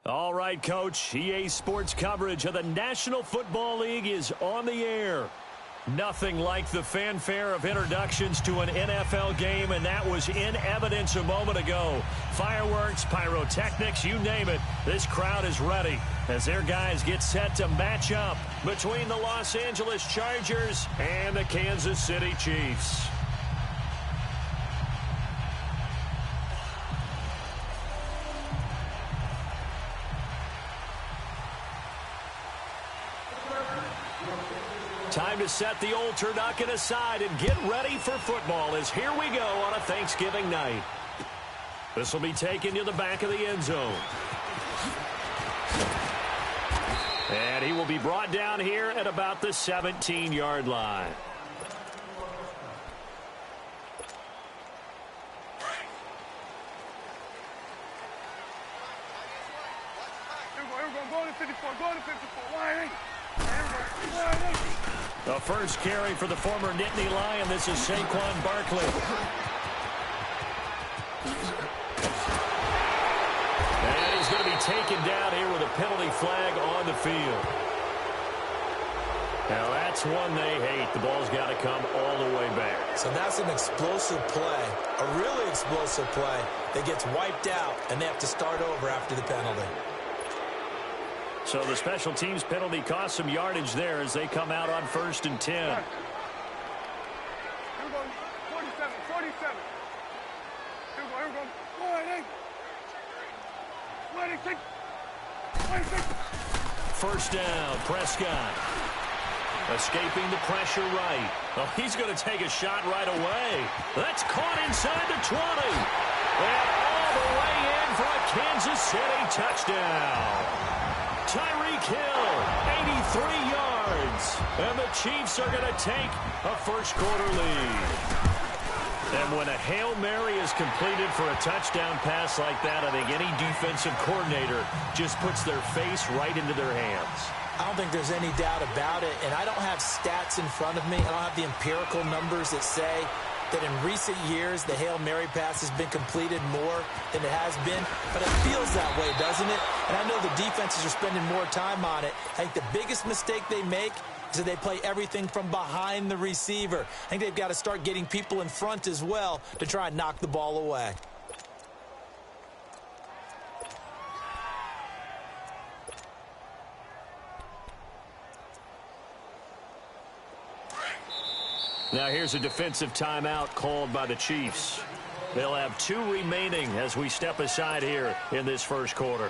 All right, Coach. EA Sports coverage of the National Football League is on the air. Nothing like the fanfare of introductions to an NFL game, and that was in evidence a moment ago. Fireworks, pyrotechnics, you name it. This crowd is ready as their guys get set to match up between the Los Angeles Chargers and the Kansas City Chiefs. Time to set the old turducken aside and get ready for football as here we go on a Thanksgiving night. This will be taken to the back of the end zone. And he will be brought down here at about the 17-yard line. Go to 54, go to 54, The first carry for the former Nittany Lion. This is Saquon Barkley. And he's going to be taken down here with a penalty flag on the field. Now that's one they hate. The ball's got to come all the way back. So that's an explosive play, a really explosive play that gets wiped out, and they have to start over after the penalty. So the special teams penalty cost some yardage there as they come out on 1st and 10. Here we go, 47, 47. Here we go, 26. 26. First down, Prescott. Escaping the pressure right. Oh, he's going to take a shot right away. That's caught inside the 20. And all the way in for a Kansas City touchdown. Tyreek Hill, 83 yards. And the Chiefs are going to take a first-quarter lead. And when a Hail Mary is completed for a touchdown pass like that, I think any defensive coordinator just puts their face right into their hands. I don't think there's any doubt about it, and I don't have stats in front of me. I don't have the empirical numbers that say that in recent years the Hail Mary pass has been completed more than it has been, but it feels that way, doesn't it? And I know the defenses are spending more time on it. I think the biggest mistake they make is that they play everything from behind the receiver. I think they've got to start getting people in front as well to try and knock the ball away. Now here's a defensive timeout called by the Chiefs. They'll have 2 remaining as we step aside here in this first quarter.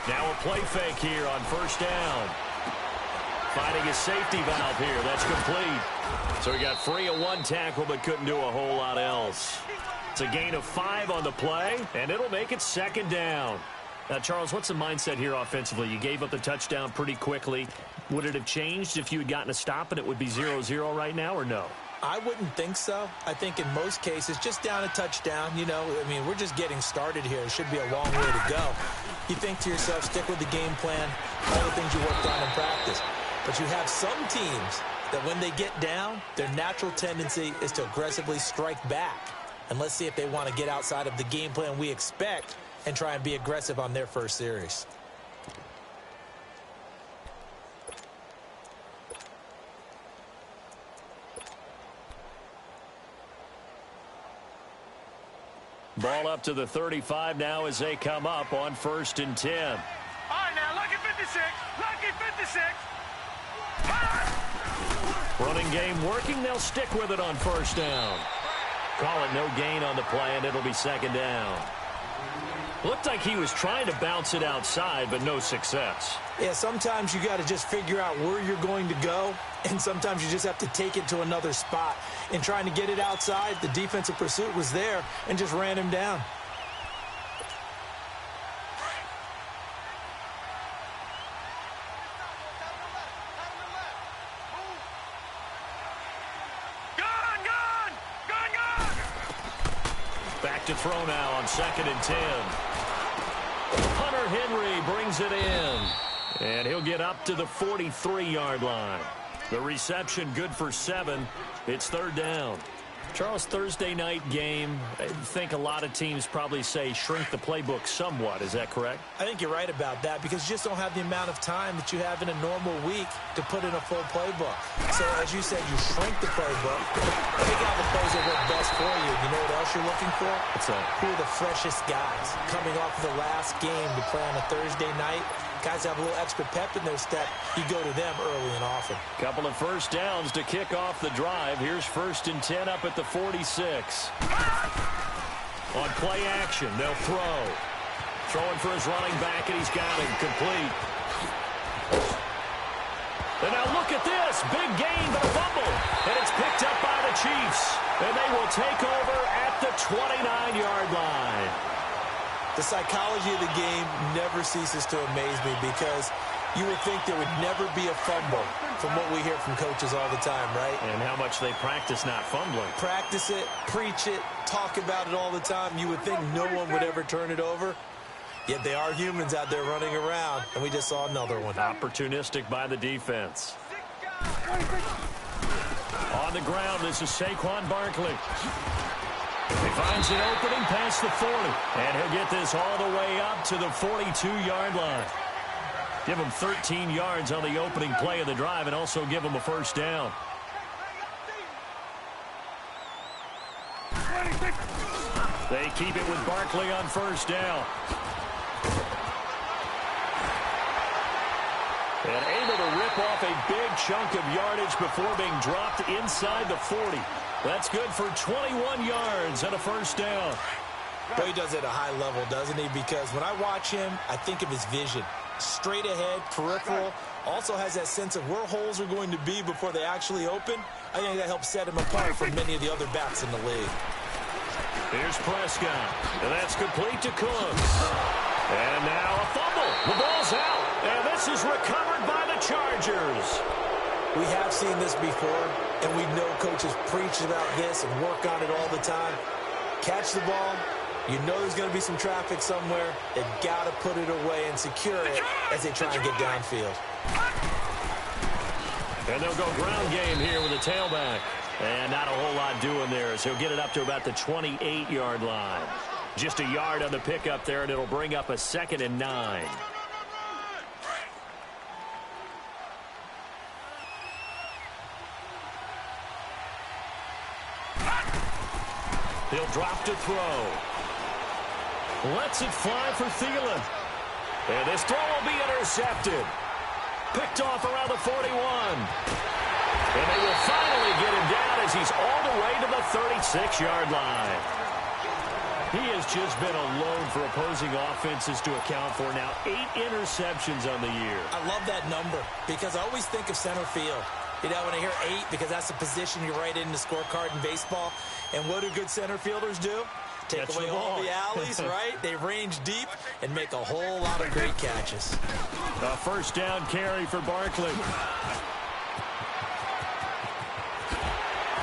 Now a play fake here on first down. Finding a safety valve here. That's complete. So he got free of 1 tackle but couldn't do a whole lot else. It's a gain of 5 on the play, and it'll make it 2nd down. Now, Charles, what's the mindset here offensively? You gave up the touchdown pretty quickly. Would it have changed if you had gotten a stop and it would be 0-0 right now, or no? I wouldn't think so. I think in most cases, just down a touchdown, we're just getting started here. It should be a long way to go. You think to yourself, stick with the game plan, all the things you worked on in practice. But you have some teams that when they get down, their natural tendency is to aggressively strike back. And let's see if they want to get outside of the game plan we expect and try and be aggressive on their first series. Ball up to the 35 now as they come up on 1st and 10. All right, now, lucky 56. Lucky 56. Running game working. They'll stick with it on first down. Call it no gain on the play, and it'll be 2nd down. Looked like he was trying to bounce it outside, but no success. Yeah, sometimes you got to just figure out where you're going to go, and sometimes you just have to take it to another spot. In trying to get it outside, the defensive pursuit was there and just ran him down. Back to throw now on 2nd and 10. Hunter Henry brings it in. And he'll get up to the 43-yard line. The reception good for 7. It's 3rd down. Charles, Thursday night game, I think a lot of teams probably say shrink the playbook somewhat. Is that correct? I think you're right about that because you just don't have the amount of time that you have in a normal week to put in a full playbook. So, as you said, you shrink the playbook, pick out the plays that work best for you. You know what else you're looking for? What's that? Who are the freshest guys coming off of the last game to play on a Thursday night? Guys have a little extra pep in their step. You go to them early and often. Couple of first downs to kick off the drive. Here's 1st and 10 up at the 46. On play action, they'll throw. Throwing for his running back, and he's got it complete. And now look at this. Big gain, but a fumble. And it's picked up by the Chiefs. And they will take over at the 29-yard line. The psychology of the game never ceases to amaze me because you would think there would never be a fumble from what we hear from coaches all the time, right? And how much they practice not fumbling. Practice it, preach it, talk about it all the time. You would think no one would ever turn it over. Yet they are humans out there running around, and we just saw another one. Opportunistic by the defense. On the ground, this is Saquon Barkley. He finds an opening past the 40, and he'll get this all the way up to the 42-yard line. Give him 13 yards on the opening play of the drive and also give him a first down. They keep it with Barkley on first down. And able to rip off a big chunk of yardage before being dropped inside the 40. That's good for 21 yards and a first down. But he does it at a high level, doesn't he? Because when I watch him, I think of his vision. Straight ahead, peripheral. Also has that sense of where holes are going to be before they actually open. I think that helps set him apart from many of the other backs in the league. Here's Prescott. And that's complete to Cooks. And now a fumble. The ball's out. And this is recovered by the Chargers. We have seen this before, and we know coaches preach about this and work on it all the time. Catch the ball. You know there's going to be some traffic somewhere. They've got to put it away and secure it as they try and get downfield. And they'll go ground game here with a tailback. And not a whole lot doing there as he'll get it up to about the 28-yard line. Just a yard on the pickup there, and it'll bring up a 2nd and 9. He'll drop to throw. Lets it fly for Thielen. And this throw will be intercepted. Picked off around the 41. And they will finally get him down as he's all the way to the 36-yard line. He has just been a load for opposing offenses to account for now. 8 interceptions on the year. I love that number because I always think of center field. You know, when I hear 8, because that's the position you write in the scorecard in baseball. And what do good center fielders do? Take away all the alleys, right? They range deep and make a whole lot of great catches. A first down carry for Barkley.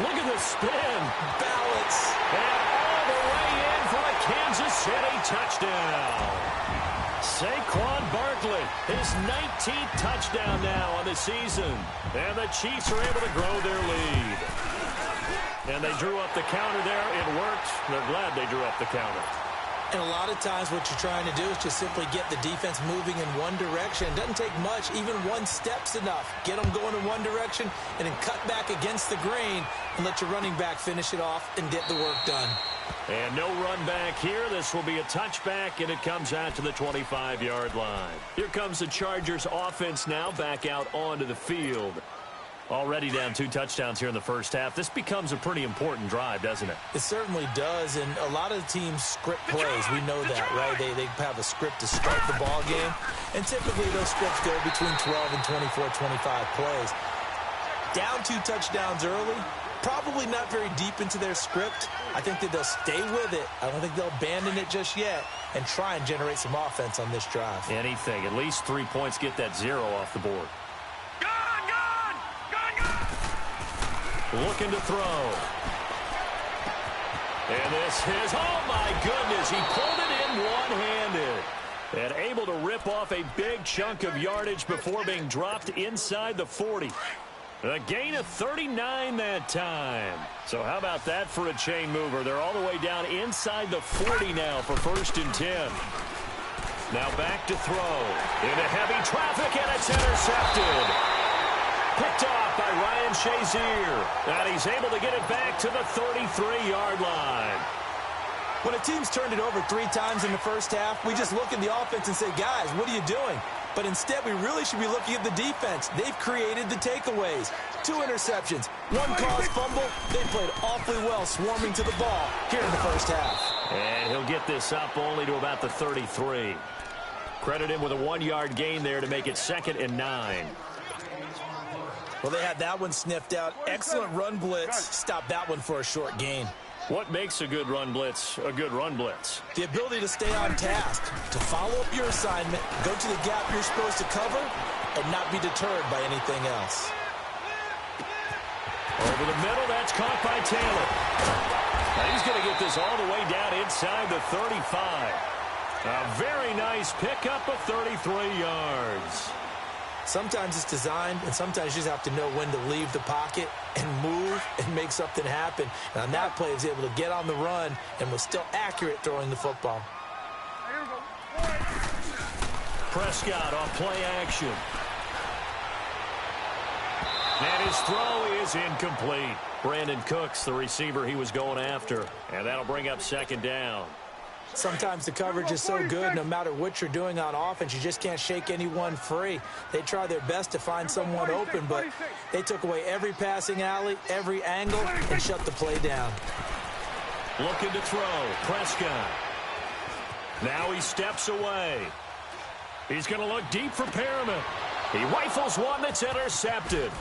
Look at the spin. Balance. And all the way in for a Kansas City touchdown. Saquon Barkley, his 19th touchdown now on the season. And the Chiefs are able to grow their lead. And they drew up the counter there. It worked. They're glad they drew up the counter. And a lot of times what you're trying to do is just simply get the defense moving in one direction. It doesn't take much. Even one step's enough. Get them going in one direction and then cut back against the grain and let your running back finish it off and get the work done. And no run back here. This will be a touchback, and it comes out to the 25-yard line. Here comes the Chargers offense now back out onto the field. Already down 2 touchdowns here in the first half. This becomes a pretty important drive, doesn't it? It certainly does, and a lot of teams script plays. We know that, right? They have a script to start the ball game, and typically those scripts go between 12 and 24, 25 plays. Down 2 touchdowns early, probably not very deep into their script. I think that they'll stay with it. I don't think they'll abandon it just yet and try and generate some offense on this drive. Anything. At least 3 points, get that 0 off the board. Looking to throw. And this is, oh my goodness, he pulled it in one-handed. And able to rip off a big chunk of yardage before being dropped inside the 40. A gain of 39 that time. So how about that for a chain mover? They're all the way down inside the 40 now for 1st and 10. Now back to throw. Into heavy traffic, and it's intercepted. Picked off by Ryan Shazier. And he's able to get it back to the 33-yard line. When a team's turned it over 3 times in the first half, we just look at the offense and say, guys, what are you doing? But instead, we really should be looking at the defense. They've created the takeaways. 2 interceptions, 1 caused fumble. They played awfully well swarming to the ball here in the first half. And he'll get this up only to about the 33. Credit him with a 1-yard gain there to make it 2nd and 9. Well, they had that one sniffed out. Excellent run blitz. Stop that one for a short gain. What makes a good run blitz a good run blitz? The ability to stay on task, to follow up your assignment, go to the gap you're supposed to cover, and not be deterred by anything else. Over the middle, that's caught by Taylor. Now he's going to get this all the way down inside the 35. A very nice pickup of 33 yards. Sometimes it's designed, and sometimes you just have to know when to leave the pocket and move and make something happen. And on that play, he was able to get on the run and was still accurate throwing the football. Prescott off play action. And his throw is incomplete. Brandon Cooks, the receiver he was going after. And that'll bring up 2nd down. Sometimes the coverage is so good, no matter what you're doing on offense, you just can't shake anyone free. They try their best to find someone open, but they took away every passing alley, every angle, and shut the play down. Looking to throw, Prescott. Now he steps away. He's going to look deep for Perriman. He rifles one that's intercepted.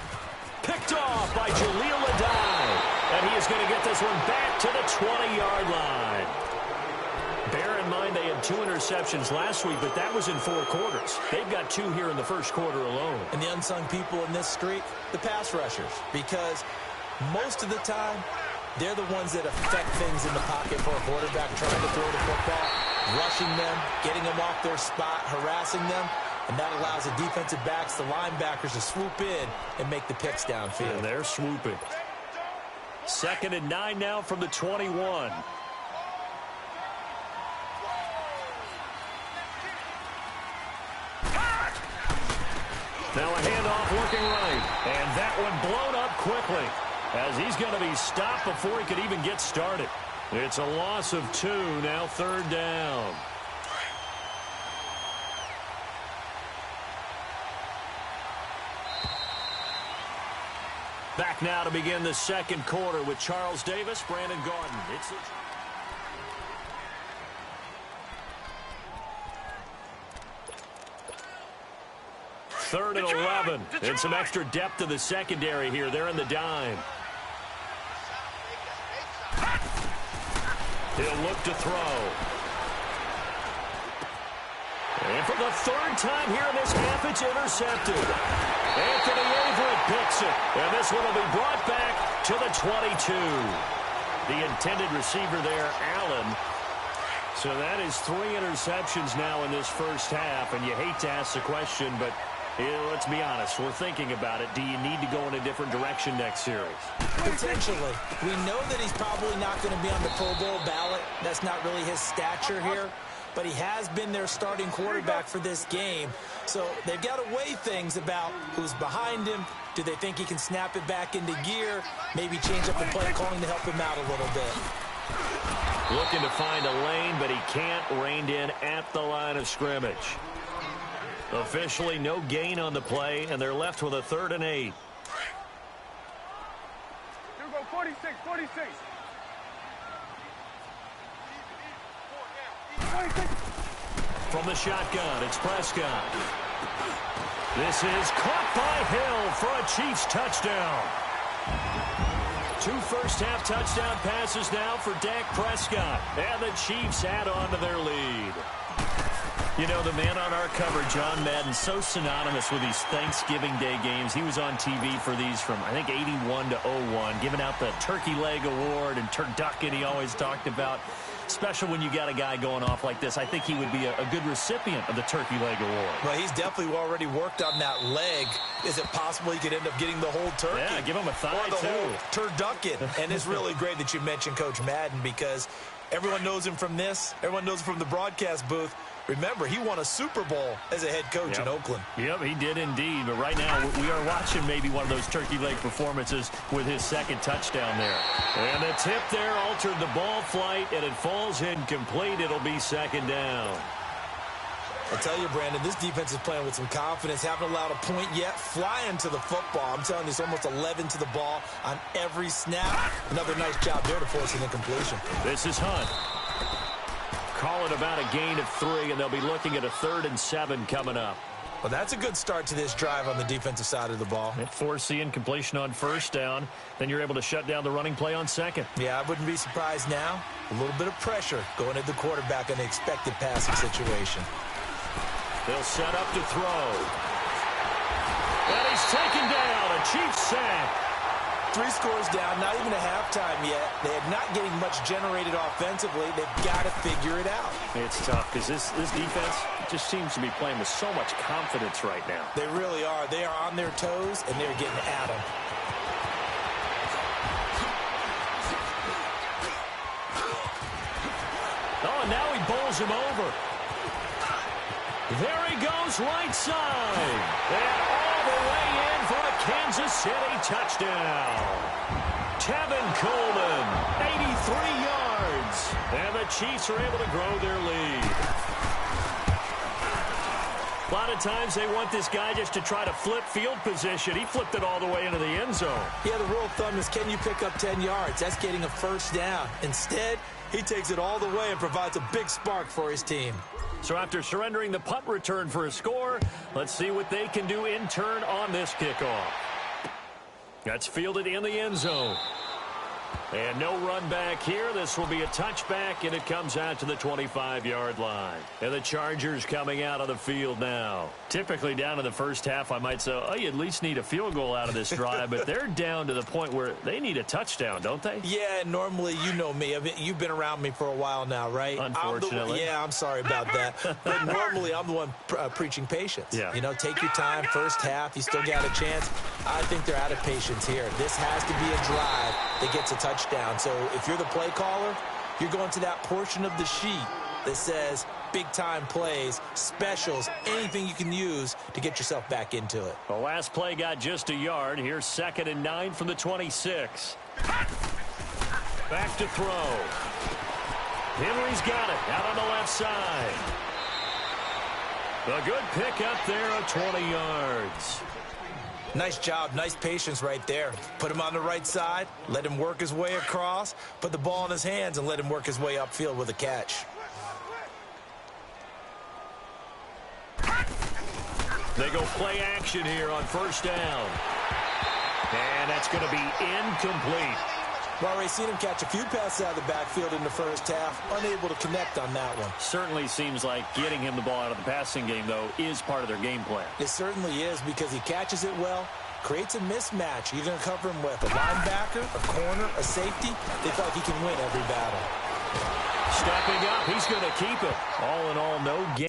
Picked off by Jaleel Adai. And he is going to get this one back to the 20-yard line. Bear in mind they had 2 interceptions last week, but that was in 4 quarters. They've got 2 here in the first quarter alone. And the unsung people in this streak, the pass rushers, because most of the time, they're the ones that affect things in the pocket for a quarterback trying to throw the football, rushing them, getting them off their spot, harassing them, and that allows the defensive backs, the linebackers, to swoop in and make the picks downfield. And they're swooping. 2nd and 9 now from the 21. Now a handoff looking right. And that one blown up quickly as he's going to be stopped before he could even get started. It's a loss of 2, now 3rd down. Back now to begin the 2nd quarter with Charles Davis, Brandon Garden. It's Third and 11. And some extra depth to the secondary here. They're in the dime. He'll look to throw. And for the 3rd time here in this half, it's intercepted. Anthony Averett picks it. And this one will be brought back to the 22. The intended receiver there, Allen. So that is 3 interceptions now in this first half. And you hate to ask the question, but let's be honest. We're thinking about it. Do you need to go in a different direction next series? Potentially. We know that he's probably not going to be on the Pro Bowl ballot. That's not really his stature here. But he has been their starting quarterback for this game. So they've got to weigh things about who's behind him. Do they think he can snap it back into gear? Maybe change up the play calling to help him out a little bit. Looking to find a lane, but he can't. Reined in at the line of scrimmage. Officially no gain on the play, and they're left with a 3rd and 8. Here we go, 46, 46. From the shotgun, it's Prescott. This is caught by Hill for a Chiefs touchdown. 2 first-half touchdown passes now for Dak Prescott. And the Chiefs add on to their lead. You know, the man on our cover, John Madden, so synonymous with these Thanksgiving Day games. He was on TV for these from, I think, 81 to 01, giving out the Turkey Leg Award and turducken he always talked about. Special when you got a guy going off like this. I think he would be a good recipient of the Turkey Leg Award. Well, he's definitely already worked on that leg. Is it possible he could end up getting the whole turkey? Yeah, give him a thigh, or the too. whole turducken. And it's really great that you mentioned Coach Madden because everyone knows him from this. Everyone knows him from the broadcast booth. Remember, he won a Super Bowl as a head coach in Oakland. Yep, he did indeed. But right now, we are watching maybe one of those turkey leg performances with his second touchdown there. And the tip there altered the ball flight, and it falls incomplete. It'll be second down. I'll tell you, Brandon, this defense is playing with some confidence. Haven't allowed a point yet. Flying to the football. I'm telling you, it's almost 11 to the ball on every snap. Another nice job there to force an incompletion. This is Hunt. Call it about a gain of 3, and they'll be looking at a 3rd and 7 coming up. Well, that's a good start to this drive on the defensive side of the ball. Force the incompletion on first down. Then you're able to shut down the running play on second. Yeah, I wouldn't be surprised now. A little bit of pressure going at the quarterback in the expected passing situation. They'll set up to throw. And he's taken down. A Chiefs sack. 3 scores down, not even a halftime yet. They are not getting much generated offensively. They've got to figure it out. It's tough because this defense just seems to be playing with so much confidence right now. They really are. They are on their toes, and they're getting at them. Oh, and now he bowls him over. There he goes, right side. And all the way in for a Kansas City touchdown. Tevin Coleman, 83 yards. And the Chiefs are able to grow their lead. A lot of times they want this guy just to try to flip field position. He flipped it all the way into the end zone. Yeah, the rule of thumb is can you pick up 10 yards? That's getting a first down. Instead, he takes it all the way and provides a big spark for his team. So after surrendering the punt return for a score, let's see what they can do in turn on this kickoff. That's fielded in the end zone. And no run back here. This will be a touchback, and it comes out to the 25-yard line. And the Chargers coming out of the field now. Typically down in the first half, I might say, oh, you at least need a field goal out of this drive. But they're down to the point where they need a touchdown, don't they? Yeah, normally, you know me. You've been around me for a while now, right? Unfortunately. I'm sorry about that. But normally, I'm the one preaching patience. Yeah. You know, take your time, first half. You still got a chance. I think they're out of patience here. This has to be a drive that gets a touchdown. So if you're the play caller, you're going to that portion of the sheet that says big-time plays, specials, anything you can use to get yourself back into it. The last play got just a yard. Here's 2nd and 9 from the 26. Back to throw. Henry's got it out on the left side. A good pickup there at 20 yards. Nice job, nice patience right there. Put him on the right side, let him work his way across, put the ball in his hands, and let him work his way upfield with a catch. They go play action here on first down. And that's going to be incomplete. Well, we've seen him catch a few passes out of the backfield in the first half, unable to connect on that one. Certainly seems like getting him the ball out of the passing game, though, is part of their game plan. It certainly is because he catches it well, creates a mismatch. You're going to cover him with a linebacker, a corner, a safety. They feel like he can win every battle. Stepping up, he's going to keep it. All in all, no game.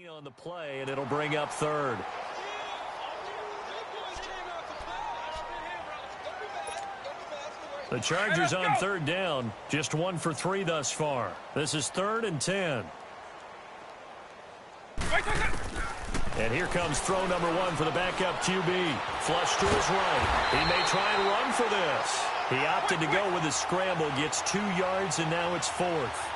On the play, and it'll bring up 3rd. The Chargers on 3rd down, just 1 for 3 thus far. This is 3rd and 10. And here comes throw number 1 for the backup QB. Flush to his right. He may try and run for this. He opted to go with a scramble, gets 2 yards, and now it's 4th.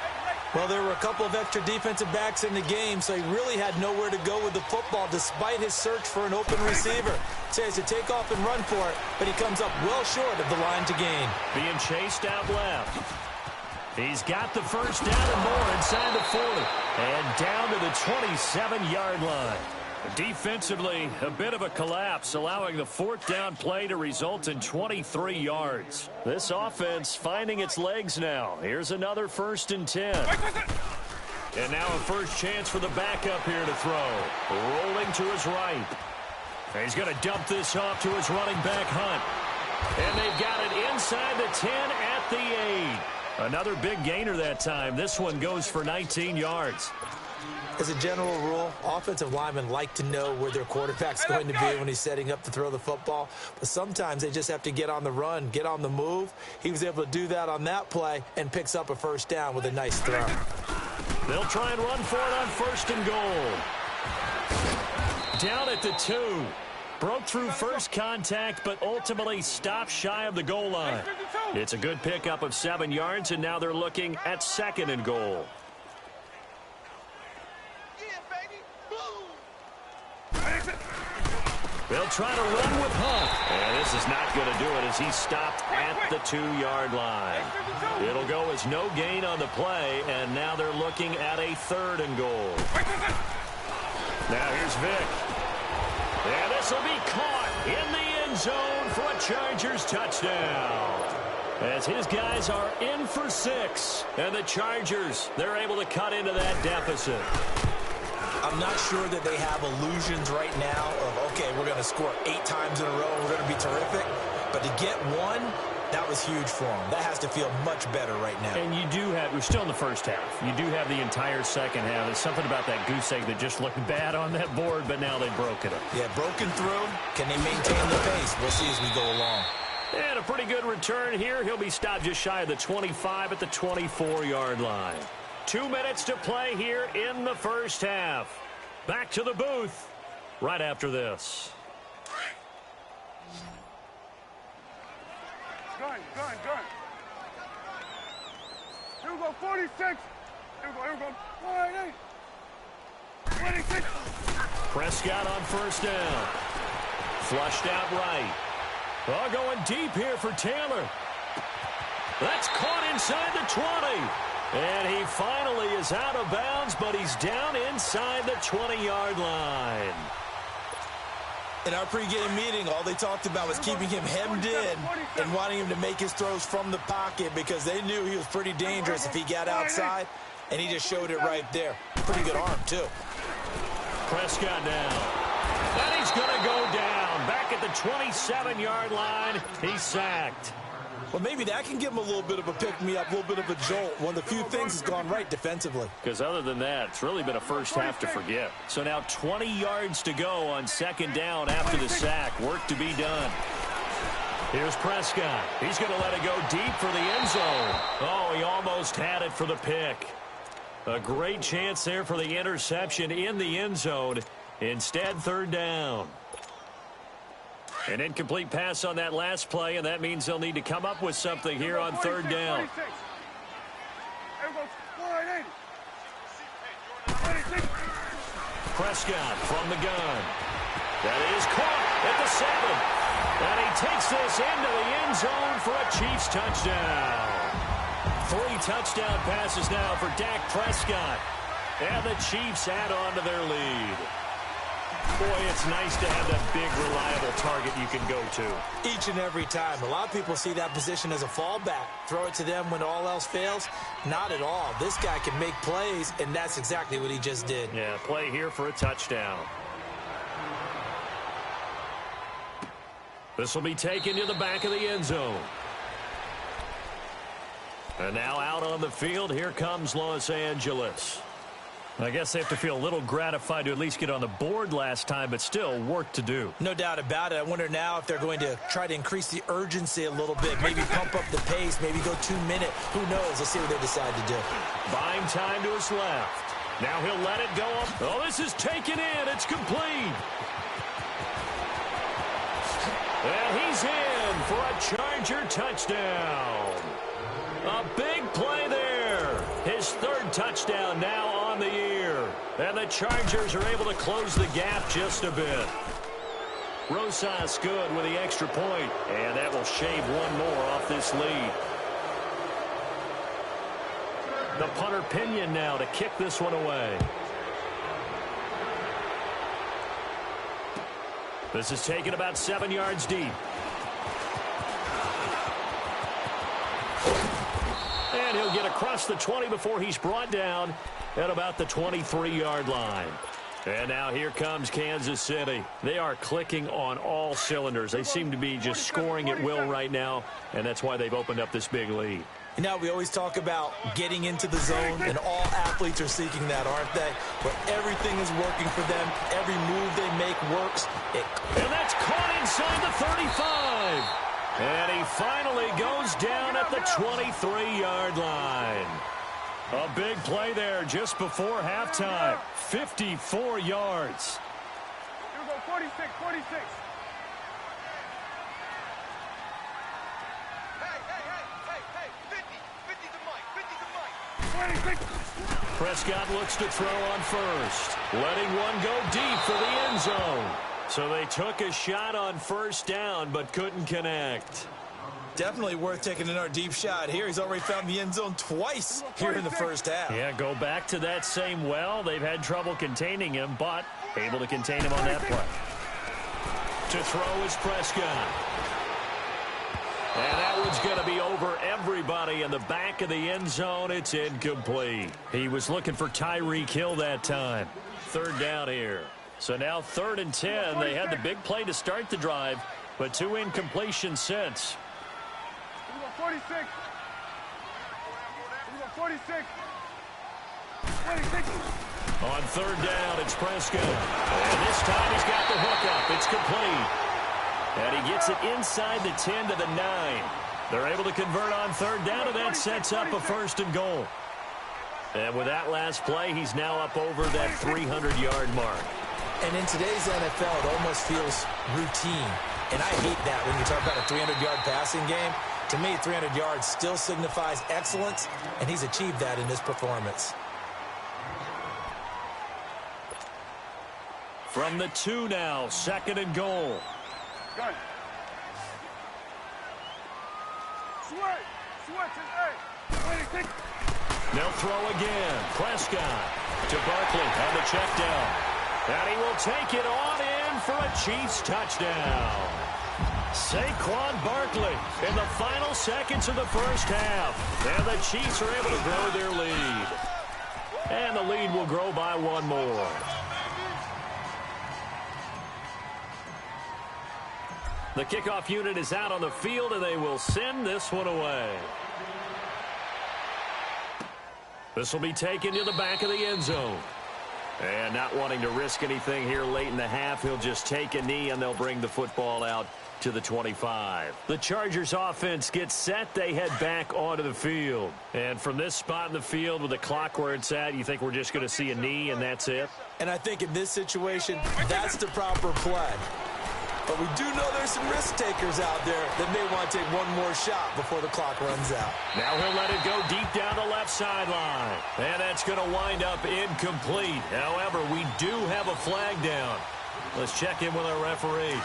Well, there were a couple of extra defensive backs in the game, so he really had nowhere to go with the football despite his search for an open receiver. So he has to take off and run for it, but he comes up well short of the line to gain. Being chased out left. He's got the first down and more inside the 40. And down to the 27-yard line. Defensively, a bit of a collapse, allowing the fourth down play to result in 23 yards. This offense finding its legs now. Here's another 1st and 10. And now a first chance for the backup here to throw. Rolling to his right. He's going to dump this off to his running back, Hunt. And they've got it inside the 10 at the 8. Another big gainer that time. This one goes for 19 yards. As a general rule, offensive linemen like to know where their quarterback's going to be when he's setting up to throw the football. But sometimes they just have to get on the run, get on the move. He was able to do that on that play and picks up a first down with a nice throw. They'll try and run for it on 1st and goal. Down at the 2. Broke through first contact, but ultimately stopped shy of the goal line. It's a good pickup of 7 yards, and now they're looking at 2nd and goal. They'll try to run with Hunt. And this is not going to do it as he's stopped at the 2-yard line. It'll go as no gain on the play, and now they're looking at a 3rd and goal. Now here's Vic. And this will be caught in the end zone for a Chargers touchdown. As his guys are in for 6. And the Chargers, they're able to cut into that deficit. I'm not sure that they have illusions right now of, okay, we're going to score 8 times in a row and we're going to be terrific. But to get one, that was huge for them. That has to feel much better right now. And you do have, we're still in the first half. You do have the entire second half. There's something about that goose egg that just looked bad on that board, but now they've broken it. Yeah, broken through. Can they maintain the pace? We'll see as we go along. And a pretty good return here. He'll be stopped just shy of the 25 at the 24-yard line. 2 minutes to play here in the first half. Back to the booth right after this. Gun. Here we go, 46. Here we go. 26. Prescott on first down. Flushed out right. Oh, going deep here for Taylor. That's caught inside the 20. And he finally is out of bounds, but he's down inside the 20-yard line. In our pregame meeting, all they talked about was keeping him hemmed in and wanting him to make his throws from the pocket because they knew he was pretty dangerous if he got outside, and he just showed it right there. Pretty good arm, too. Prescott now. And he's going to go down. Back at the 27-yard line, he's sacked. Well, maybe that can give him a little bit of a pick-me-up, a little bit of a jolt. One of the few things has gone right defensively. Because other than that, it's really been a first half to forget. So now 20 yards to go on 2nd down after the sack. Work to be done. Here's Prescott. He's going to let it go deep for the end zone. Oh, he almost had it for the pick. A great chance there for the interception in the end zone. Instead, 3rd down. An incomplete pass on that last play, and that means they'll need to come up with something here on 3rd down. Prescott from the gun. That is caught at the 7. And he takes this into the end zone for a Chiefs touchdown. 3 touchdown passes now for Dak Prescott. And the Chiefs add on to their lead. Boy, it's nice to have that big, reliable target you can go to. Each and every time. A lot of people see that position as a fallback. Throw it to them when all else fails. Not at all. This guy can make plays, and that's exactly what he just did. Yeah, play here for a touchdown. This will be taken to the back of the end zone. And now out on the field, here comes Los Angeles. I guess they have to feel a little gratified to at least get on the board last time, but still work to do. No doubt about it. I wonder now if they're going to try to increase the urgency a little bit, maybe pump up the pace, maybe go 2-minute. Who knows? Let's see what they decide to do. Buying time to his left. Now he'll let it go up. Oh, this is taken in. It's complete. And he's in for a Charger touchdown. A big play there. His 3rd touchdown now on the year. And the Chargers are able to close the gap just a bit. Rosas good with the extra point. And that will shave one more off this lead. The punter Pinion now to kick this one away. This is taken about 7 yards deep. And he'll get across the 20 before he's brought down at about the 23-yard line. And now here comes Kansas City. They are clicking on all cylinders. They seem to be just scoring at will right now, and that's why they've opened up this big lead. You know, we always talk about getting into the zone, and all athletes are seeking that, aren't they? Where everything is working for them. Every move they make works. And that's caught inside the 35. And he finally goes down at the 23-yard line. A big play there just before halftime. 54 yards. Here we go, 46, 46. Prescott looks to throw on first. Letting one go deep for the end zone. So they took a shot on first down but couldn't connect. Definitely worth taking another deep shot here. He's already found the end zone twice here in the first half. Yeah, go back to that same well. They've had trouble containing him, but able to contain him on that play. To throw is Prescott. And that one's going to be over everybody in the back of the end zone. It's incomplete. He was looking for Tyreek Hill that time. Third down here. So now 3rd and 10. They had the big play to start the drive, but 2 incompletions since. 46. 46. 26. On 3rd down, it's Prescott. And this time he's got the hookup. It's complete. And he gets it inside the 10 to the 9. They're able to convert on 3rd down, and that sets up a 1st and goal. And with that last play, he's now up over that 300-yard mark. And in today's NFL, it almost feels routine. And I hate that when you talk about a 300-yard passing game. To me, 300 yards still signifies excellence, and he's achieved that in this performance. From the 2 now, 2nd and goal. Gun. Switch and 26. They'll throw again. Prescott to Barkley on the check down. And he will take it on in for a Chiefs touchdown. Saquon Barkley in the final seconds of the first half. And the Chiefs are able to grow their lead. And the lead will grow by 1 more. The kickoff unit is out on the field, and they will send this one away. This will be taken to the back of the end zone. And not wanting to risk anything here late in the half, he'll just take a knee, and they'll bring the football out to the 25. The Chargers offense gets set. They head back onto the field. And from this spot in the field with the clock where it's at, you think we're just going to see a knee, and that's it? And I think in this situation, that's the proper play. But we do know there's some risk takers out there that may want to take one more shot before the clock runs out. Now he'll let it go deep down the left sideline. And that's going to wind up incomplete. However, we do have a flag down. Let's check in with our referee.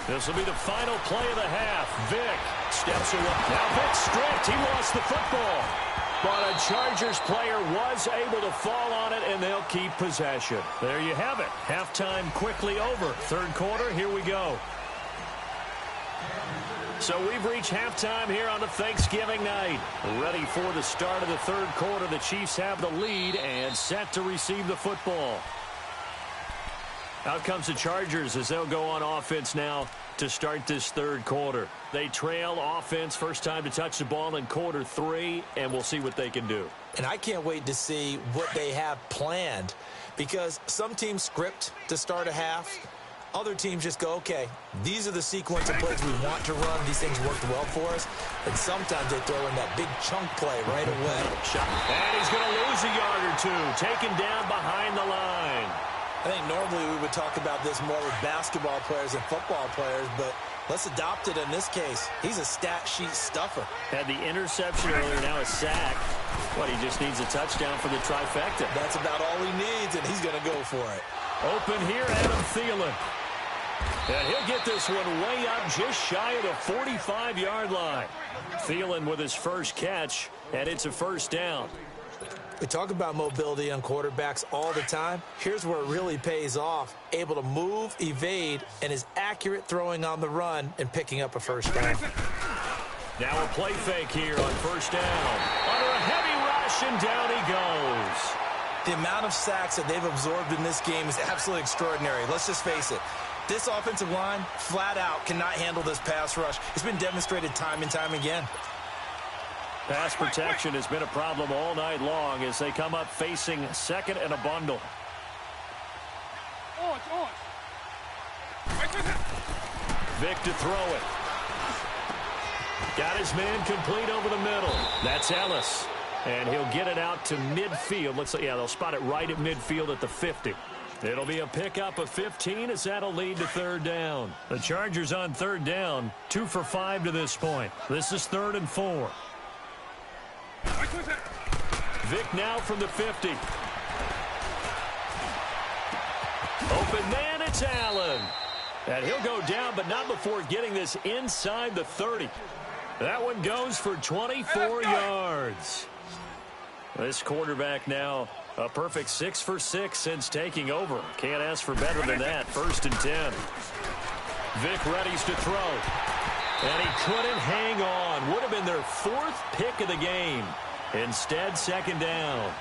This will be the final play of the half. Vick steps away. Now Vick stripped. He lost the football. But a Chargers player was able to fall on it, and they'll keep possession. There you have it. Halftime quickly over. 3rd quarter, here we go. So we've reached halftime here on the Thanksgiving night. Ready for the start of the 3rd quarter. The Chiefs have the lead and set to receive the football. Out comes the Chargers as they'll go on offense now to start this 3rd quarter. They trail offense, first time to touch the ball in quarter 3, and we'll see what they can do. And I can't wait to see what they have planned, because some teams script to start a half. Other teams just go, okay, these are the sequence of plays we want to run. These things worked well for us. And sometimes they throw in that big chunk play right away. Shot. And he's going to lose a yard or two, taken down behind the line. I think normally we would talk about this more with basketball players and football players, but let's adopt it in this case. He's a stat sheet stuffer. Had the interception earlier, now a sack. What, he just needs a touchdown for the trifecta. That's about all he needs, and he's going to go for it. Open here, Adam Thielen. And he'll get this one way up just shy of the 45-yard line. Thielen with his first catch, and it's a first down. We talk about mobility on quarterbacks all the time. Here's where it really pays off. Able to move, evade, and is accurate throwing on the run and picking up a first down. Now a play fake here on first down. Under a heavy rush, and down he goes. The amount of sacks that they've absorbed in this game is absolutely extraordinary. Let's just face it. This offensive line, flat out, cannot handle this pass rush. It's been demonstrated time and time again. Pass protection has been a problem all night long as they come up facing second and a bundle. Vic to throw it. Got his man complete over the middle. That's Ellis. And he'll get it out to midfield. Looks like, yeah, they'll spot it right at midfield at the 50. It'll be a pickup of 15 as that'll lead to third down. The Chargers on third down, 2 for 5 to this point. This is 3rd and 4. Vic now from the 50. Open man, it's Allen. And he'll go down, but not before getting this inside the 30. That one goes for 24 yards. This quarterback now a perfect 6 for 6 since taking over. Can't ask for better than that. 1st and 10. Vic readies to throw. And he couldn't hang on. Would have been their 4th pick of the game. Instead, 2nd down.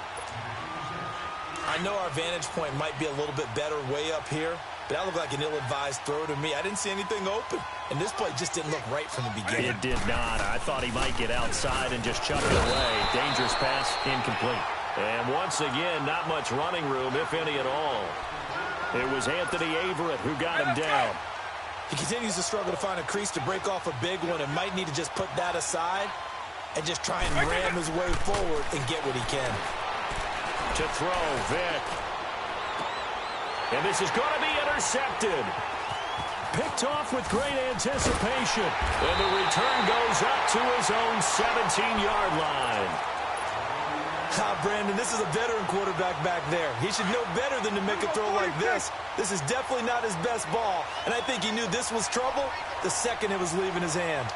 I know our vantage point might be a little bit better way up here, but that looked like an ill-advised throw to me. I didn't see anything open, and this play just didn't look right from the beginning. It did not. I thought he might get outside and just chuck it away. Dangerous pass, incomplete. And once again, not much running room, if any at all. It was Anthony Averett who got him down. He continues to struggle to find a crease to break off a big one and might need to just put that aside and just try and ram his way forward and get what he can. To throw, Vic. And this is going to be intercepted. Picked off with great anticipation. And the return goes up to his own 17-yard line. Brandon, this is a veteran quarterback back there. He should know better than to make a throw like this. This is definitely not his best ball, and I think he knew this was trouble the second it was leaving his hand.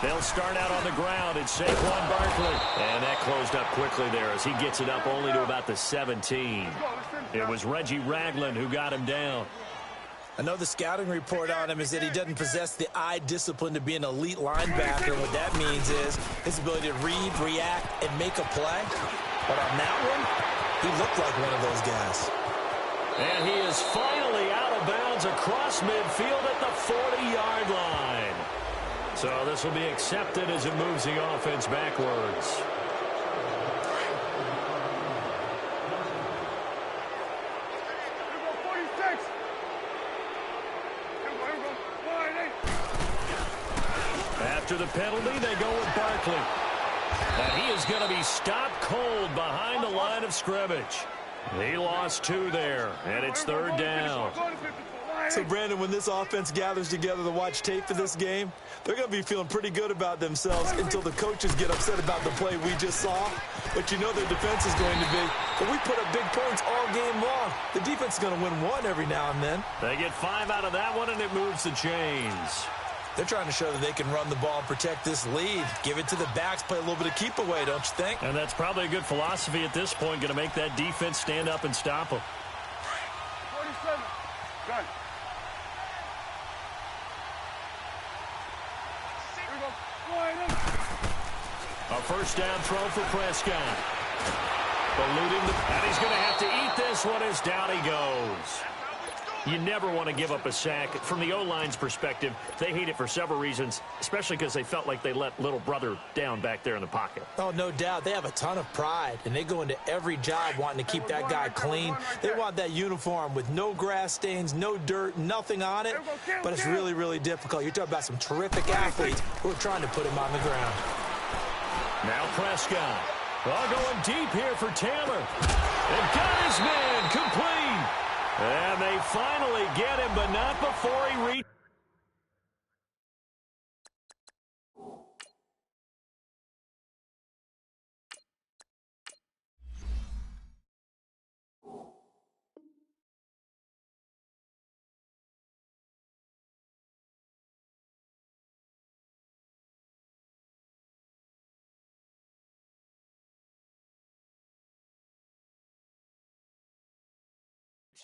They'll start out on the ground. It's Saquon Barkley. And that closed up quickly there as he gets it up only to about the 17. It was Reggie Ragland who got him down. I know the scouting report on him is that he doesn't possess the eye discipline to be an elite linebacker. What that means is his ability to read, react, and make a play. But on that one, he looked like one of those guys. And he is finally out of bounds across midfield at the 40-yard line. So this will be accepted as it moves the offense backwards. After the penalty, they go with Barkley. And he is going to be stopped cold behind the line of scrimmage. He lost 2 there, and it's 3rd down. So, Brandon, when this offense gathers together to watch tape for this game, they're going to be feeling pretty good about themselves until the coaches get upset about the play we just saw. But you know their defense is going to be, but we put up big points all game long. The defense is going to win one every now and then. They get 5 out of that one, and it moves the chains. They're trying to show that they can run the ball and protect this lead. Give it to the backs, play a little bit of keep away, don't you think? And that's probably a good philosophy at this point, going to make that defense stand up and stop them. 47. Got it. A first down throw for Prescott. Eluding and he's going to have to eat this one as down he goes. You never want to give up a sack. From the O-line's perspective, they hate it for several reasons, especially because they felt like they let little brother down back there in the pocket. Oh, no doubt. They have a ton of pride, and they go into every job wanting to keep that guy clean. They want that uniform with no grass stains, no dirt, nothing on it, but it's really, really difficult. You're talking about some terrific athletes who are trying to put him on the ground. Now Prescott. Well, going deep here for Taylor. And got his man complete. And they finally get him, but not before he reaches.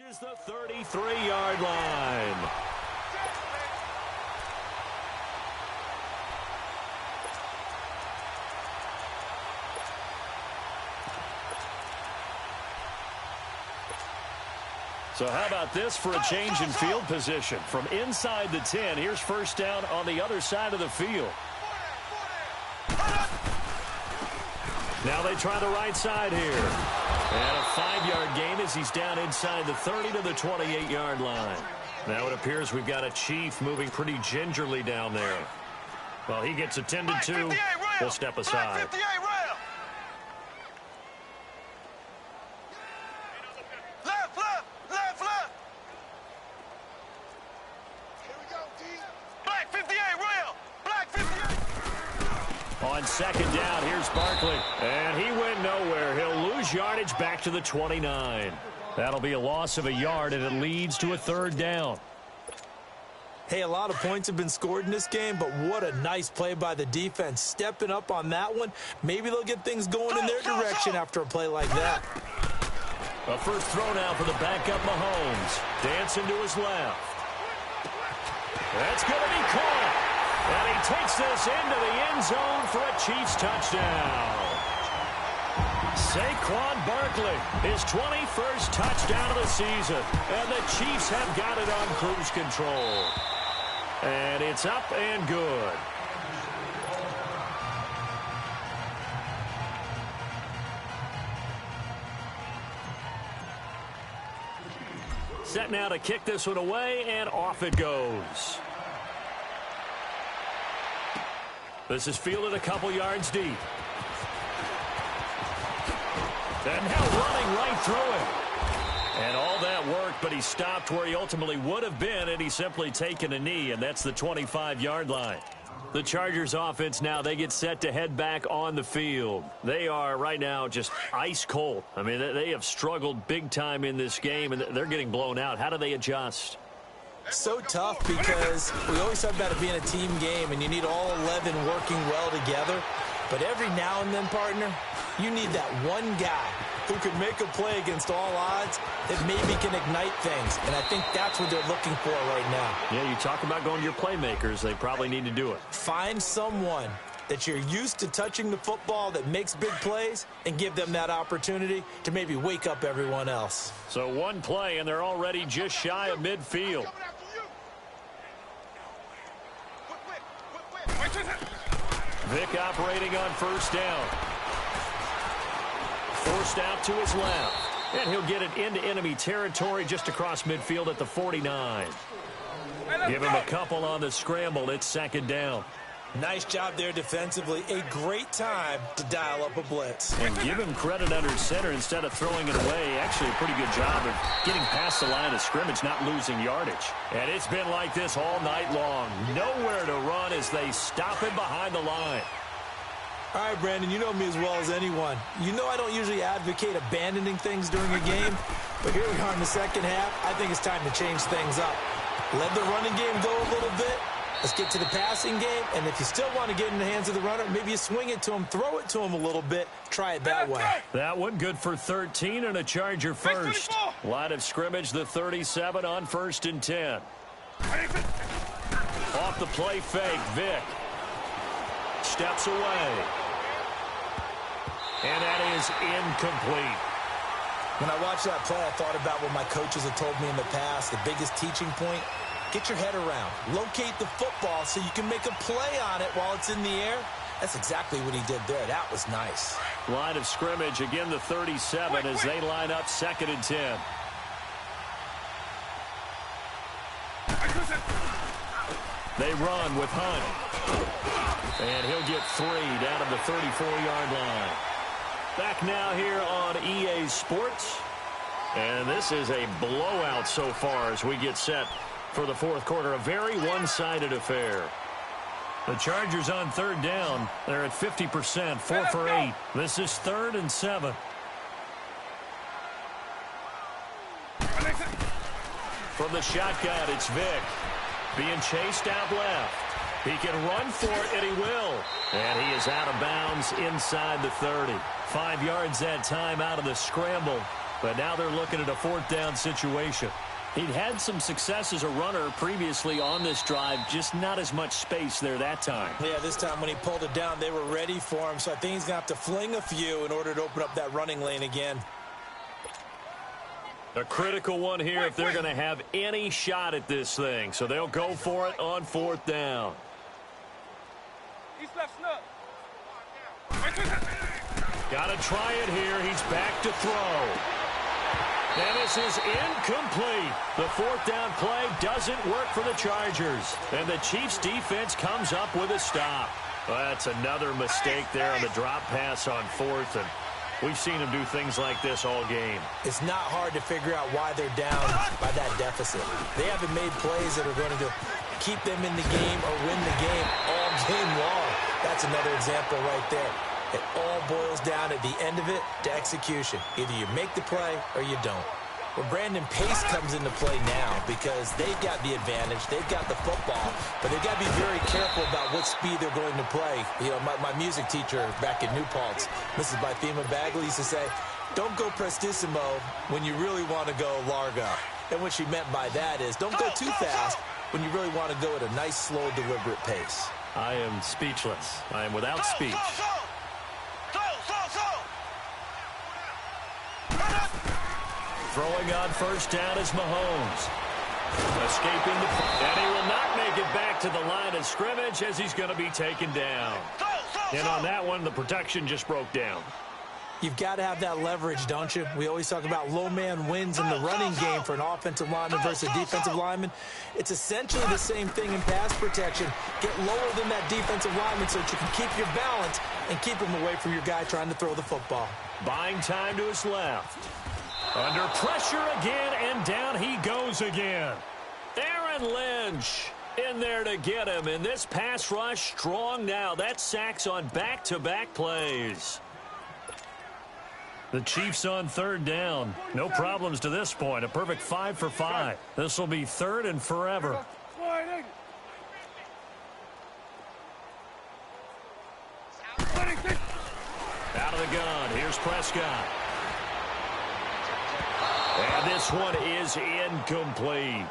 Is the 33-yard line. So how about this for a change in field position? From inside the 10, here's first down on the other side of the field. Now they try the right side here. And a 5-yard gain as he's down inside the 30 to the 28-yard line. Now it appears we've got a Chief moving pretty gingerly down there. Well, he gets attended to. We'll step aside. On second down, here's Barkley. And he went nowhere. He'll lose yardage back to the 29. That'll be a loss of a yard, and it leads to a third down. Hey, a lot of points have been scored in this game, but what a nice play by the defense. Stepping up on that one. Maybe they'll get things going in their direction after a play like that. A first throw now for the backup Mahomes. Dancing to his left. That's going to be caught. And he takes this into the end zone for a Chiefs touchdown. Saquon Barkley, his 21st touchdown of the season. And the Chiefs have got it on cruise control. And it's up and good. Set now to kick this one away, and off it goes. This is fielded a couple yards deep. And now running right through it. And all that work, but he stopped where he ultimately would have been, and he's simply taken a knee, and that's the 25-yard line. The Chargers offense now, they get set to head back on the field. They are right now just ice cold. I mean, they have struggled big time in this game, and they're getting blown out. How do they adjust? So tough because we always talk about it being a team game, and you need all 11 working well together. But every now and then, partner, you need that one guy who can make a play against all odds that maybe can ignite things. And I think that's what they're looking for right now. Yeah, you talk about going to your playmakers. They probably need to do it. Find someone that you're used to touching the football that makes big plays and give them that opportunity to maybe wake up everyone else. So one play, and they're already just shy of midfield. Vick operating on first down. Forced out to his left. And he'll get it into enemy territory just across midfield at the 49. Give him a couple on the scramble. It's second down. Nice job there defensively. A great time to dial up a blitz. And give him credit under center instead of throwing it away. Actually, a pretty good job of getting past the line of scrimmage, not losing yardage. And it's been like this all night long. Nowhere to run as they stop him behind the line. All right, Brandon, you know me as well as anyone. You know I don't usually advocate abandoning things during a game, but here we are in the second half. I think it's time to change things up. Let the running game go a little bit. Let's get to the passing game, and if you still want to get in the hands of the runner, maybe you swing it to him, throw it to him a little bit, try it that way. That one good for 13 and a Charger first. Line of scrimmage, the 37 on first and 10. Off the play fake, Vick. Steps away. And that is incomplete. When I watched that play, I thought about what my coaches have told me in the past. The biggest teaching point, get your head around. Locate the football so you can make a play on it while it's in the air. That's exactly what he did there. That was nice. Line of scrimmage, again the 37 as they line up second and 10. They run with Hunt. And he'll get 3 down at the 34-yard line. Back now here on EA Sports. And this is a blowout so far as we get set for the fourth quarter. A very one-sided affair. The Chargers on third down. They're at 50%, 4 for 8. This is 3rd and 7. From the shotgun, it's Vick. Being chased out left. He can run for it, and he will. And he is out of bounds inside the 30. 5 yards that time out of the scramble. But now they're looking at a fourth down situation. He'd had some success as a runner previously on this drive, just not as much space there that time. Yeah, this time when he pulled it down, they were ready for him, so I think he's going to have to fling a few in order to open up that running lane again. A critical one here if they're going to have any shot at this thing. So they'll go for it on fourth down. He's left snug. Got to try it here. He's back to throw. And this is incomplete. The fourth down play doesn't work for the Chargers. And the Chiefs defense comes up with a stop. Well, that's another mistake there on the drop pass on fourth. And we've seen them do things like this all game. It's not hard to figure out why they're down by that deficit. They haven't made plays that are going to keep them in the game or win the game all game long. That's another example right there. It all boils down at the end of it to execution. Either you make the play or you don't. Well, Brandon Pace comes into play now because they've got the advantage. They've got the football, but they've got to be very careful about what speed they're going to play. You know, my music teacher back in New Paltz, Mrs. Bythema Bagley, used to say, don't go prestissimo when you really want to go largo. And what she meant by that is don't go too fast when you really want to go at a nice, slow, deliberate pace. I am speechless. I am without speech. Throwing on first down is Mahomes. Escaping and he will not make it back to the line of scrimmage as he's going to be taken down. And on that one, the protection just broke down. You've got to have that leverage, don't you? We always talk about low man wins in the running game for an offensive lineman versus a defensive lineman. It's essentially the same thing in pass protection. Get lower than that defensive lineman so that you can keep your balance and keep him away from your guy trying to throw the football. Buying time to his left. Under pressure again, and down he goes again. Aaron Lynch in there to get him, and this pass rush strong now. That's sacks on back-to-back plays. The Chiefs on third down. No problems to this point. A perfect 5 for 5. This will be third and forever. Out of the gun. Here's Prescott. And this one is incomplete.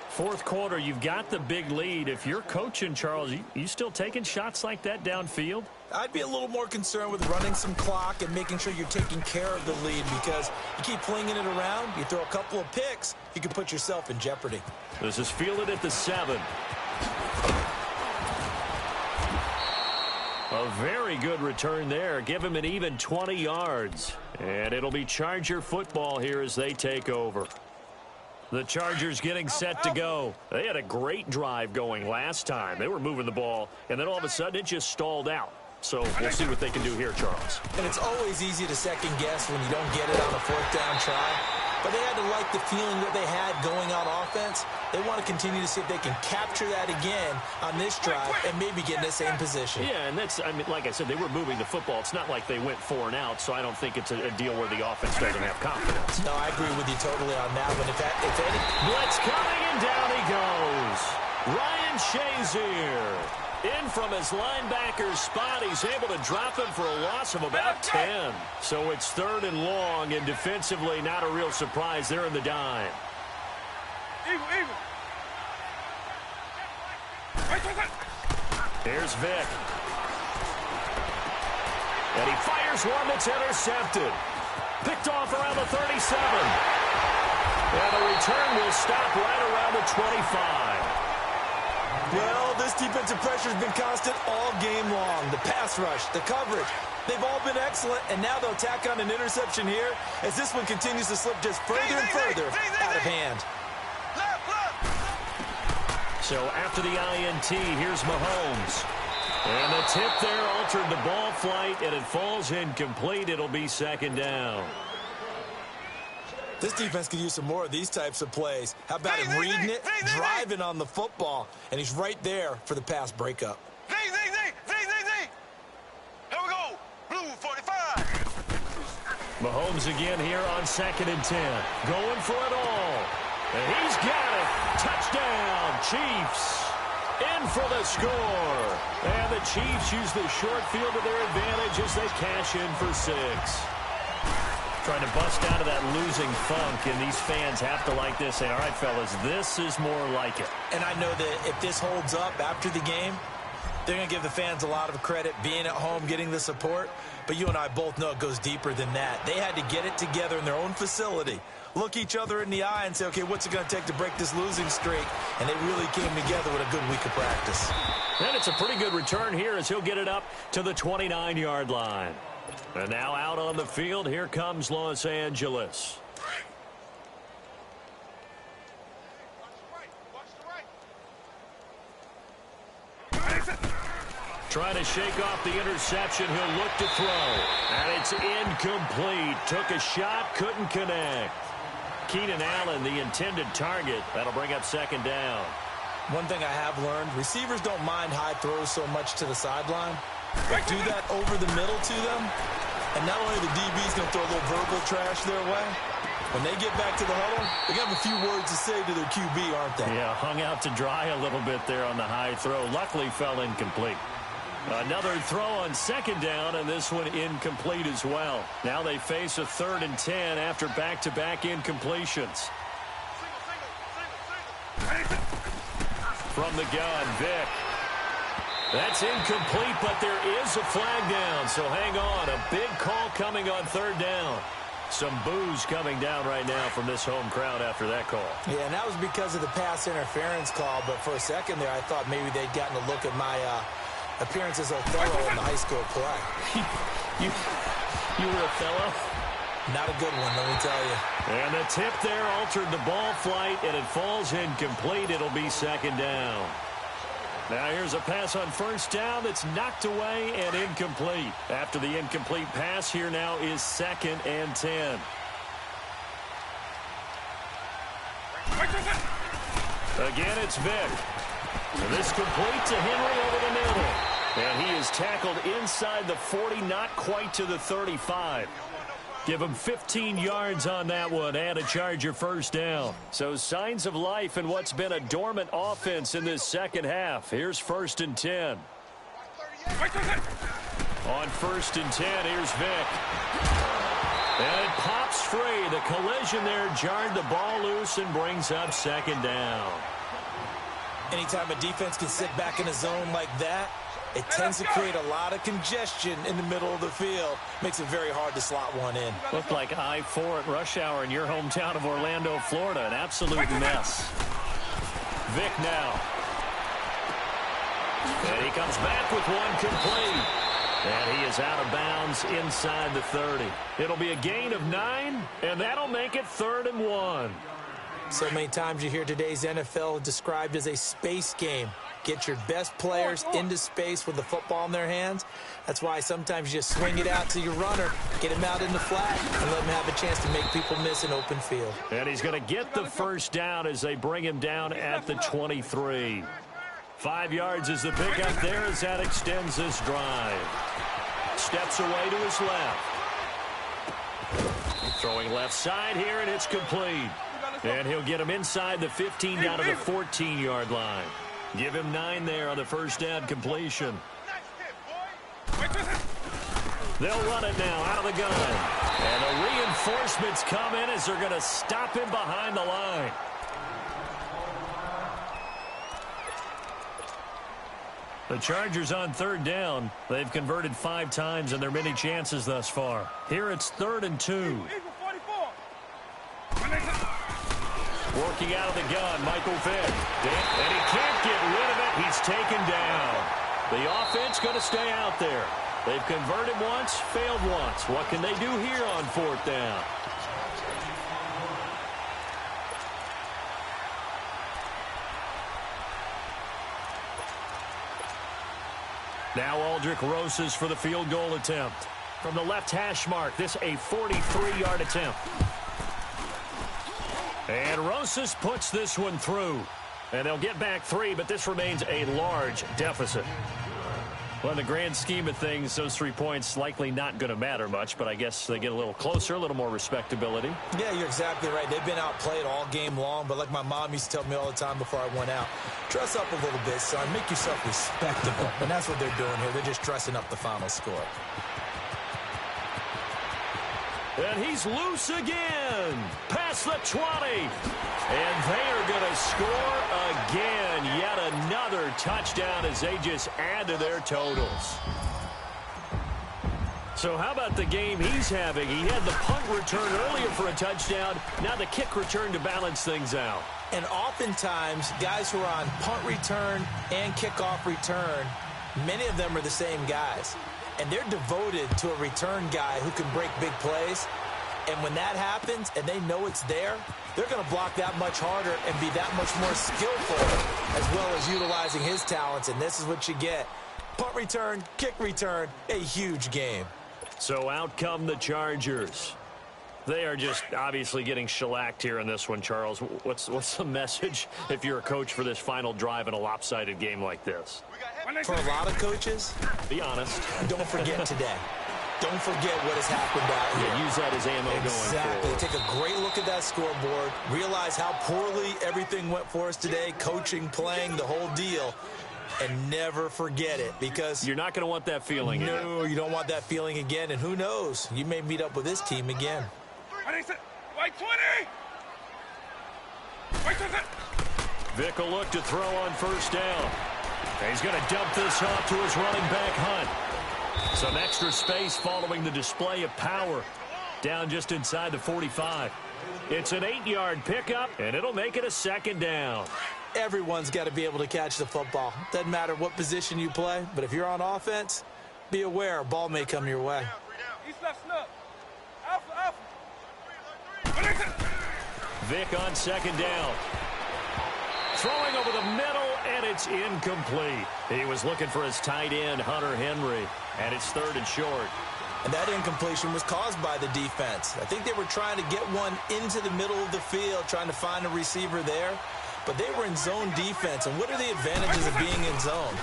Fourth quarter, you've got the big lead. If you're coaching, Charles, you still taking shots like that downfield? I'd be a little more concerned with running some clock and making sure you're taking care of the lead, because you keep flinging it around, you throw a couple of picks, you can put yourself in jeopardy. This is fielded at the 7. A very good return there. Give him an even 20 yards. And it'll be Charger football here as they take over. The Chargers getting set to go. They had a great drive going last time. They were moving the ball, and then all of a sudden it just stalled out. So we'll see what they can do here, Charles. And it's always easy to second guess when you don't get it on a fourth down try. But they had to like the feeling that they had going on offense. They want to continue to see if they can capture that again on this drive and maybe get in the same position. Yeah, and that's, I mean, like I said, they were moving the football. It's not like they went 4 and out, so I don't think it's a deal where the offense doesn't have confidence. No, I agree with you totally on that one. If any... Blitz coming, and down he goes. Ryan Shazier. In from his linebacker's spot, he's able to drop him for a loss of about 10. So it's third and long, and defensively not a real surprise. They're in the dime. Here's Vick. And he fires one that's intercepted. Picked off around the 37. And the return will stop right around the 25. Well, this defensive pressure has been constant all game long. The pass rush, the coverage, they've all been excellent, and now they'll tack on an interception here as this one continues to slip just further and further out of hand. So after the INT, here's Mahomes. And the tip there altered the ball flight, and it falls incomplete. It'll be second down. This defense could use some more of these types of plays. How about him reading it, driving on the football, and he's right there for the pass breakup. Here we go. Blue 45. Mahomes again here on 2nd and 10. Going for it all. And he's got it. Touchdown, Chiefs. In for the score. And the Chiefs use the short field to their advantage as they cash in for 6. Trying to bust out of that losing funk, and these fans have to like this. Say, all right, fellas, this is more like it. And I know that if this holds up after the game, they're going to give the fans a lot of credit being at home, getting the support. But you and I both know it goes deeper than that. They had to get it together in their own facility, look each other in the eye and say, okay, what's it going to take to break this losing streak? And they really came together with a good week of practice. And it's a pretty good return here as he'll get it up to the 29-yard line. And now out on the field, here comes Los Angeles. Trying to shake off the interception. He'll look to throw. And it's incomplete. Took a shot, couldn't connect. Keenan Allen, the intended target. That'll bring up second down. One thing I have learned, receivers don't mind high throws so much to the sideline, but do that over the middle to them, and not only the DB's going to throw a little verbal trash their way, when they get back to the huddle, they're going to have a few words to say to their QB, aren't they? Yeah, hung out to dry a little bit there on the high throw. Luckily fell incomplete. Another throw on second down, and this one incomplete as well. Now they face a 3rd and 10 after back-to-back incompletions. From the gun, Vick. That's incomplete, but there is a flag down, so hang on. A big call coming on 3rd down. Some boos coming down right now from this home crowd after that call. Yeah, and that was because of the pass interference call, but for a second there I thought maybe they'd gotten a look at my appearance as Othello in the high school play. You were Othello? Not a good one, let me tell you. And the tip there altered the ball flight, and it falls incomplete. It'll be second down. Now here's a pass on first down that's knocked away and incomplete. After the incomplete pass, here now is 2nd and 10. Again, it's Vick. And this complete to Henry over the middle. And he is tackled inside the 40, not quite to the 35. Give him 15 yards on that one and a Charger first down. So signs of life in what's been a dormant offense in this second half. Here's 1st and 10. On 1st and 10, here's Vick. And it pops free. The collision there jarred the ball loose and brings up second down. Anytime a defense can sit back in a zone like that, it tends to create a lot of congestion in the middle of the field. Makes it very hard to slot one in. Looked like I-4 at rush hour in your hometown of Orlando, Florida. An absolute mess. Vick now. And he comes back with one complete. And he is out of bounds inside the 30. It'll be a gain of 9, and that'll make it 3rd and 1. So many times you hear today's NFL described as a space game. Get your best players into space with the football in their hands. That's why sometimes you just swing it out to your runner, get him out in the flat, and let him have a chance to make people miss an open field. And he's going to get the first down as they bring him down at the 23. 5 yards is the pickup there as that extends this drive. Steps away to his left. Throwing left side here, and it's complete. And he'll get him inside the 15 down to the 14-yard line. Give him 9 there on the first down completion. They'll run it now out of the gun. And the reinforcements come in as they're going to stop him behind the line. The Chargers on 3rd down. They've converted 5 times in their many chances thus far. Here it's 3rd and 2. Working out of the gun, Michael Vick. And he can't get rid of it. He's taken down. The offense going to stay out there. They've converted once, failed once. What can they do here on 4th down? Now Aldrick Rosas for the field goal attempt. From the left hash mark, this a 43-yard attempt. And Rosas puts this one through. And they'll get back 3, but this remains a large deficit. Well, in the grand scheme of things, those 3 points likely not going to matter much, but I guess they get a little closer, a little more respectability. Yeah, you're exactly right. They've been outplayed all game long, but like my mom used to tell me all the time before I went out, dress up a little bit, son. Make yourself respectable. And that's what they're doing here. They're just dressing up the final score. And he's loose again. Past the 20. And they are going to score again. Yet another touchdown as they just add to their totals. So how about the game he's having? He had the punt return earlier for a touchdown. Now the kick return to balance things out. And oftentimes, guys who are on punt return and kickoff return, many of them are the same guys. And they're devoted to a return guy who can break big plays. And when that happens and they know it's there, they're going to block that much harder and be that much more skillful, as well as utilizing his talents. And this is what you get. Punt return, kick return, a huge game. So out come the Chargers. They are just obviously getting shellacked here in this one, Charles. What's the message if you're a coach for this final drive in a lopsided game like this? For a lot of coaches, be honest. Don't forget today. Don't forget what has happened out here. Yeah, use that as ammo going forward. Exactly. Take a great look at that scoreboard. Realize how poorly everything went for us today. Coaching, playing, the whole deal. And never forget it, because you're not going to want that feeling again. No, you don't want that feeling again. And who knows? You may meet up with this team again. White 20! White 20! Vic will look to throw on first down. And he's going to dump this off to his running back, Hunt. Some extra space following the display of power. Down just inside the 45. It's an 8-yard pickup, and it'll make it a second down. Everyone's got to be able to catch the football. Doesn't matter what position you play, but if you're on offense, be aware a ball may come your way. East left snug. Alpha. Vic on second down. Throwing over the middle, and it's incomplete. He was looking for his tight end, Hunter Henry, and it's 3rd and short. And that incompletion was caused by the defense. I think they were trying to get one into the middle of the field, trying to find a receiver there. But they were in zone defense. And what are the advantages of being in zone?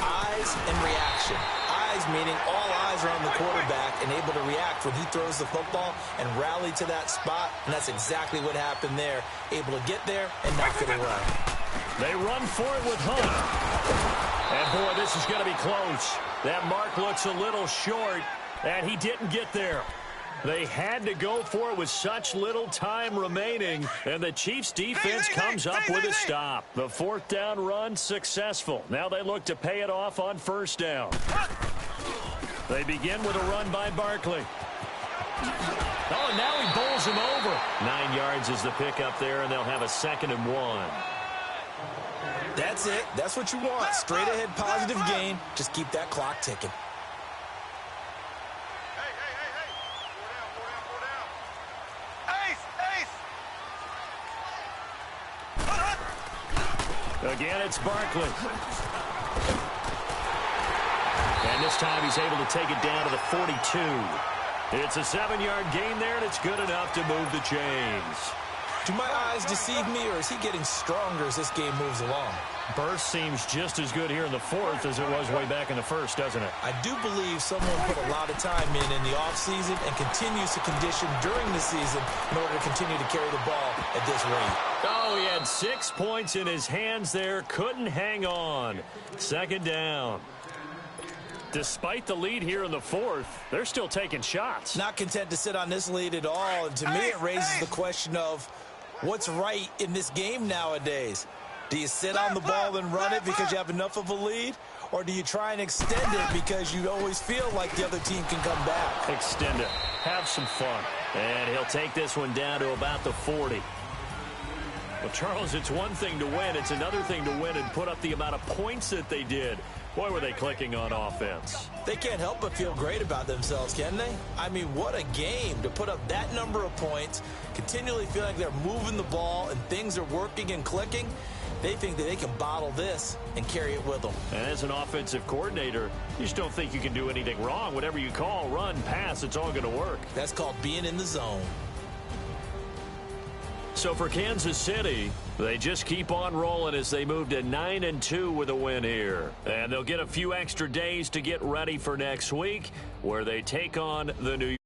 Eyes and reaction. Eyes meaning all eyes are on the quarterback and able to react when he throws the football and rally to that spot. And that's exactly what happened there. Able to get there and knock it away. They run for it with Hunt. And, boy, this is going to be close. That mark looks a little short, and he didn't get there. They had to go for it with such little time remaining, and the Chiefs' defense comes up with a stop. The 4th down run successful. Now they look to pay it off on first down. They begin with a run by Barkley. Oh, and now he bowls him over. 9 yards is the pickup there, and they'll have a 2nd and 1. That's it. That's what you want. Straight ahead positive gain. Just keep that clock ticking. Again, it's Barkley. And this time he's able to take it down to the 42. It's a 7-yard gain there, and it's good enough to move the chains. Do my eyes deceive me, or is he getting stronger as this game moves along? Burst seems just as good here in the 4th as it was way back in the 1st, doesn't it? I do believe someone put a lot of time in the offseason and continues to condition during the season in order to continue to carry the ball at this rate. Oh, he had 6 points in his hands there. Couldn't hang on. 2nd down. Despite the lead here in the 4th, they're still taking shots. Not content to sit on this lead at all. And to me, it raises the question of what's right in this game nowadays. Do you sit on the ball and run it because you have enough of a lead? Or do you try and extend it because you always feel like the other team can come back? Extend it. Have some fun. And he'll take this one down to about the 40. Well, Charles, it's one thing to win. It's another thing to win and put up the amount of points that they did. Boy, were they clicking on offense. They can't help but feel great about themselves, can they? I mean, what a game to put up that number of points, continually feel like they're moving the ball and things are working and clicking. They think that they can bottle this and carry it with them. And as an offensive coordinator, you just don't think you can do anything wrong. Whatever you call, run, pass, it's all going to work. That's called being in the zone. So for Kansas City, they just keep on rolling as they move to 9-2 with a win here. And they'll get a few extra days to get ready for next week, where they take on the New York.